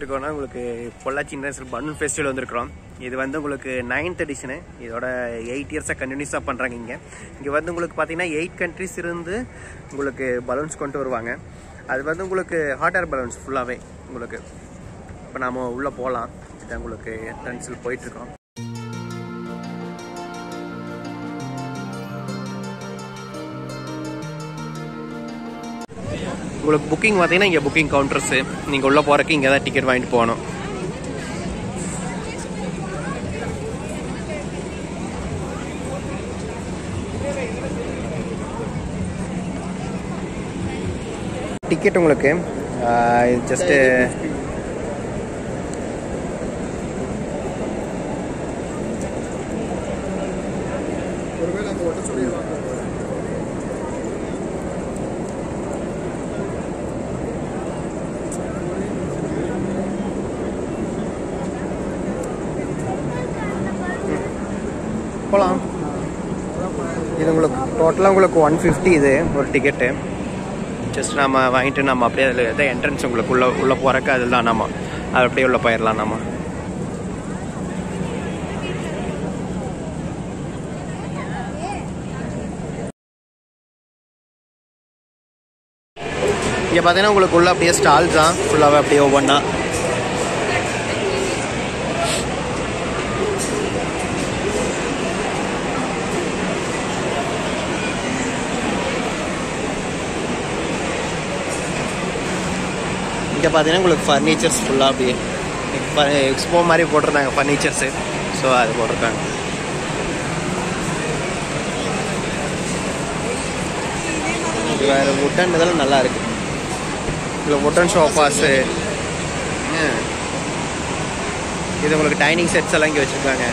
வந்திருக்கோம்னா உங்களுக்கு Pollachi international balloon festival வந்திருக்கிறோம். இது வந்து உங்களுக்கு 9th எடிஷனு. இதோட 8 இயர்ஸாக கண்டினியூஸாக பண்ணுறாங்க. இங்கே வந்து உங்களுக்கு பார்த்தீங்கன்னா 8 கண்ட்ரிஸ் இருந்து உங்களுக்கு பலூன்ஸ் கொண்டு வருவாங்க. அது வந்து உங்களுக்கு ஹாட் ஏர் பலூன்ஸ் ஃபுல்லாகவே உங்களுக்கு. இப்போ நாம் உள்ளே போகலாம். இதான் உங்களுக்கு என்ட்ரன்ஸில் போயிட்டுருக்கோம். உங்களுக்கு புக்கிங் பார்த்தீங்கன்னா இங்கே புக்கிங் கவுண்டர்ஸு. நீங்கள் உள்ளே போகிறக்கு இங்கே தான் டிக்கெட் வாங்கிட்டு போகணும். டிக்கெட் உங்களுக்கு ஜஸ்ட்டு போகலாம். இது உங்களுக்கு டோட்டலாக உங்களுக்கு 150 இது ஒரு டிக்கெட்டு. ஜஸ்ட் நம்ம வாங்கிட்டு நம்ம அப்படியே அதில் எதாவது என்ட்ரன்ஸ் உங்களுக்கு உள்ளே போகிறக்கு அதில் தான் நம்ம அது அப்படியே உள்ளே போயிடலாம். நம்ம இங்கே பார்த்தீங்கன்னா உங்களுக்கு உள்ள அப்படியே ஸ்டால்ஸ் தான் ஃபுல்லாகவே அப்படியே ஒவ்வொன்றா. இங்கே பார்த்தீங்கன்னா உங்களுக்கு ஃபர்னிச்சர்ஸ் ஃபுல்லாக அப்படியே எக்ஸ்போ மாதிரி போட்டிருந்தாங்க ஃபர்னிச்சர்ஸு. ஸோ அது போட்டிருக்காங்க. இது வேறு வுட்டன் இதெல்லாம் நல்லா இருக்குது. இதில் வுட்டன் சோஃபாஸு, இது உங்களுக்கு டைனிங் செட்ஸ் எல்லாம் இங்கே வச்சுருக்காங்க.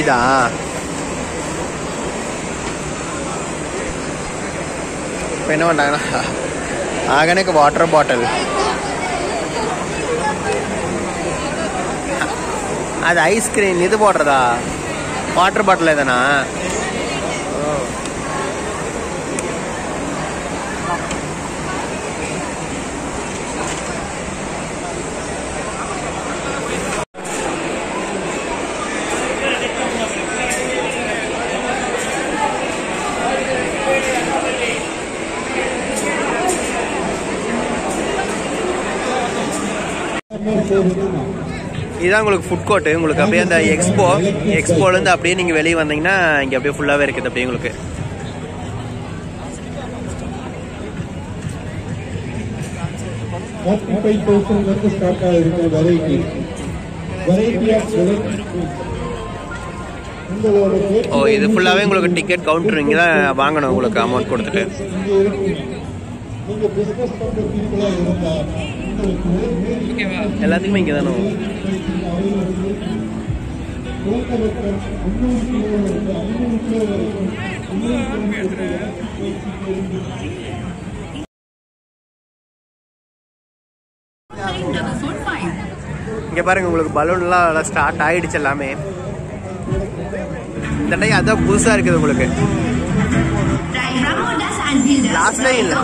இதா இப்போ என்ன பண்ணாங்கன்னா ஆகனுக்கு வாட்டர் பாட்டில், அது ஐஸ்கிரீம் இது போடுறதா வாட்டர் பாட்டில் எதனா. இதுதான் உங்களுக்கு ஃபுட் கோர்ட்டு. உங்களுக்கு அப்படியே அந்த எக்ஸ்போலேருந்து அப்படியே நீங்கள் வெளியே வந்தீங்கன்னா இங்கே அப்படியே ஃபுல்லாகவே இருக்குது. அப்படியே உங்களுக்கு இது ஃபுல்லாகவே உங்களுக்கு டிக்கெட் கவுண்டர். இங்கே தான் வாங்கணும் உங்களுக்கு அமௌண்ட் கொடுத்துட்டு. எல்லாத்துக்குமே இங்கே தானே. இங்கே பாருங்க உங்களுக்கு பலூன்லாம் ஸ்டார்ட் ஆயிடுச்சு எல்லாமே. இந்த டைம் அதான் புதுசாக இருக்குது உங்களுக்கு. லாஸ்ட்ல இல்லை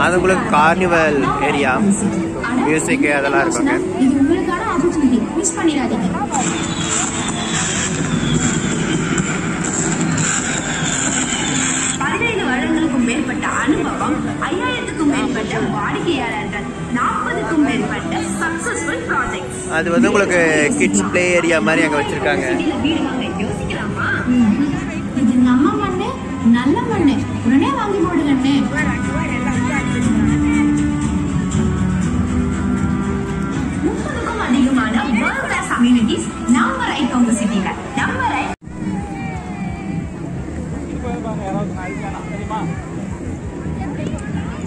அது உங்களுக்கு கார்னிவல் ஏரியா, மியூசிக் அதெல்லாம் இருக்காங்க. மேற்பட்ட அனுபவம், 5000க்கும் மேற்பட்ட வாடிக்கையாளர்கள், 40க்கும் மேற்பட்ட சக்சஸ்ஃபுல் ப்ராஜெக்ட்ஸ். அது வந்து உங்களுக்கு கிட்ஸ் ப்ளே ஏரியா மாதிரி அங்க வச்சிருக்காங்க. ஆமாம் அண்ணே, உடனே வாங்கி போடுங்க அண்ணே. 30க்கும் அதிகமான வேர்ல்ட் கிளாஸ் அம்யூனிட்டிஸ் நம்ம ரைட் உங்க சிட்டில. நம்ம ரைட்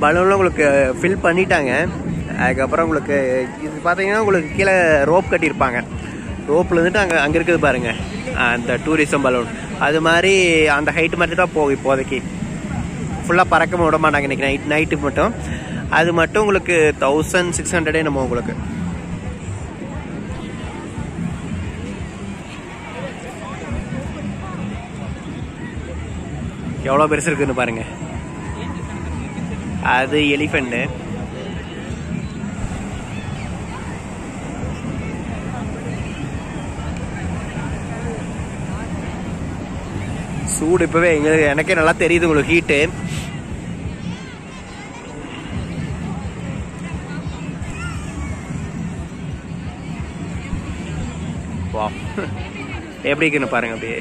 பலூன்லாம் உங்களுக்கு ஃபில் பண்ணிட்டாங்க. அதுக்கப்புறம் உங்களுக்கு இது பார்த்தீங்கன்னா உங்களுக்கு கீழே ரோப் கட்டியிருப்பாங்க. ரோப்பில் இருந்துட்டு அங்கே இருக்குது பாருங்கள் அந்த டூரிசம் பலூன். அது மாதிரி அந்த ஹைட்டு மட்டும் தான் போகும் இப்போதைக்கு. ஃபுல்லாக பறக்க விட மாட்டாங்க இன்றைக்கி நைட்டுக்கு மட்டும். அது மட்டும் உங்களுக்கு 1600 நம்ம உங்களுக்கு. எவ்வளோ பெருசு இருக்குதுன்னு பாருங்கள். அது எலிஃபெண்ட்டு. சூடு இப்போவே எனக்கே நல்லா தெரியுது உங்களுக்கு ஹீட்டு. வா எப்படி இருக்குன்னு பாருங்க அப்படியே.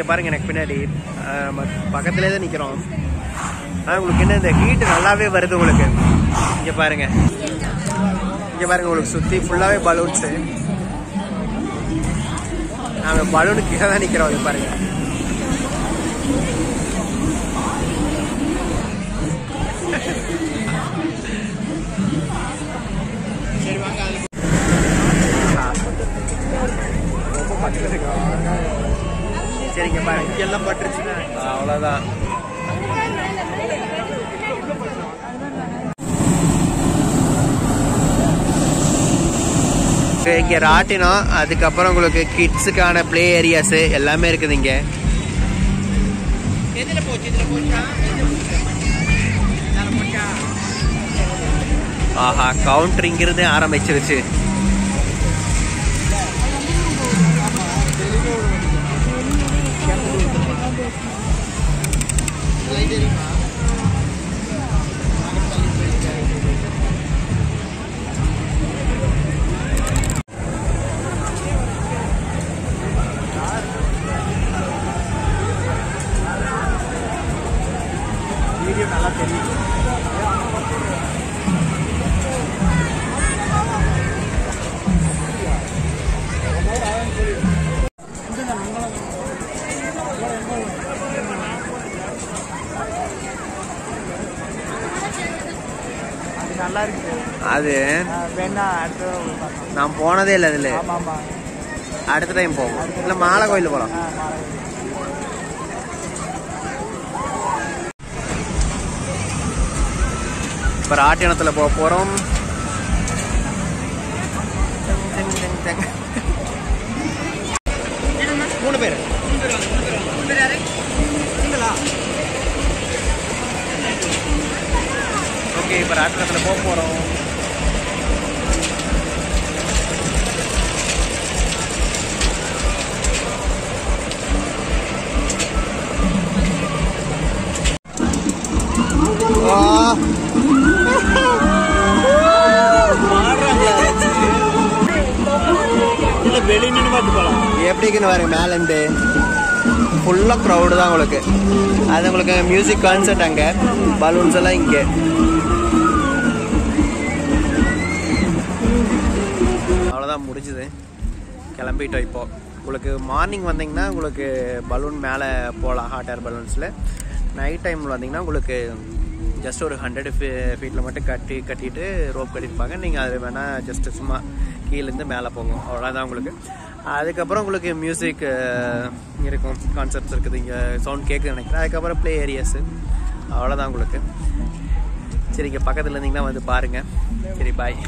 பாருங்க எனக்கு பின்னாடி பக்கத்துலேயே தான் நிற்கிறோம். ஆனால் உங்களுக்கு என்ன இந்த ஹீட்டு நல்லாவே வருது உங்களுக்கு. இங்கே பாருங்க உங்களுக்கு சுற்றி ஃபுல்லாகவே பலூன்ஸு. நாங்கள் பலூனுக்கு கீழே தான் நிற்கிறோம். அது பாருங்க. சரிங்க பாருங்க எல்லாம் பட்டுருச்சுன்னா அவ்வளோதான். இங்கே ராட்டினம், அதுக்கப்புறம் உங்களுக்கு கிட்ஸுக்கான பிளே ஏரியாஸு எல்லாமே இருக்குது இங்கே. ஆஹா கவுண்டர் இங்கிருந்து ஆரம்பிச்சிருச்சு. வீடியோ நல்லா தெரியும். நல்லா இருக்கு அது. நான் போனதே இல்லை அதில். அடுத்த டைம் போவோம். இல்லை மாலை கோயில் போகலாம். இப்போ ராட்டினத்தில் போக போகிறோம். மூணு பேர் ஓகே. இப்போ ராட்டினத்தில் போக போகிறோம். எப்படிக்குன்னு பாருங்க மேலேருந்து ஃபுல்லாக க்ரௌடு தான் உங்களுக்கு. அது உங்களுக்கு மியூசிக் கான்சர்ட் அங்கே, பலூன்ஸ் எல்லாம் இங்கே. அவ்வளோதான் முடிஞ்சுது, கிளம்பிட்டோம். இப்போது உங்களுக்கு மார்னிங் வந்தீங்கன்னா உங்களுக்கு பலூன் மேலே போகலாம் ஹாட் ஏர் பலூன்ஸில். நைட் டைமில் வந்தீங்கன்னா உங்களுக்கு ஜஸ்ட் ஒரு 100 ஃபீட்டில் மட்டும் கட்டிட்டு ரோப் கட்டியிருப்பாங்க. நீங்கள் அது வேணால் ஜஸ்ட்டு சும்மா கீழேருந்து மேலே போகும், அவ்வளோதான் உங்களுக்கு. அதுக்கப்புறம் உங்களுக்கு மியூசிக் இருக்கும், கான்செப்ட்ஸ் இருக்குது, இங்கே சவுண்ட் கேட்குன்னு நினைக்கிறேன். அதுக்கப்புறம் ப்ளே ஏரியாஸு, அவ்வளோதான் உங்களுக்கு. சரி, இங்கே பக்கத்தில் இருந்தீங்கன்னா வந்து பாருங்கள். சரி, பாய்.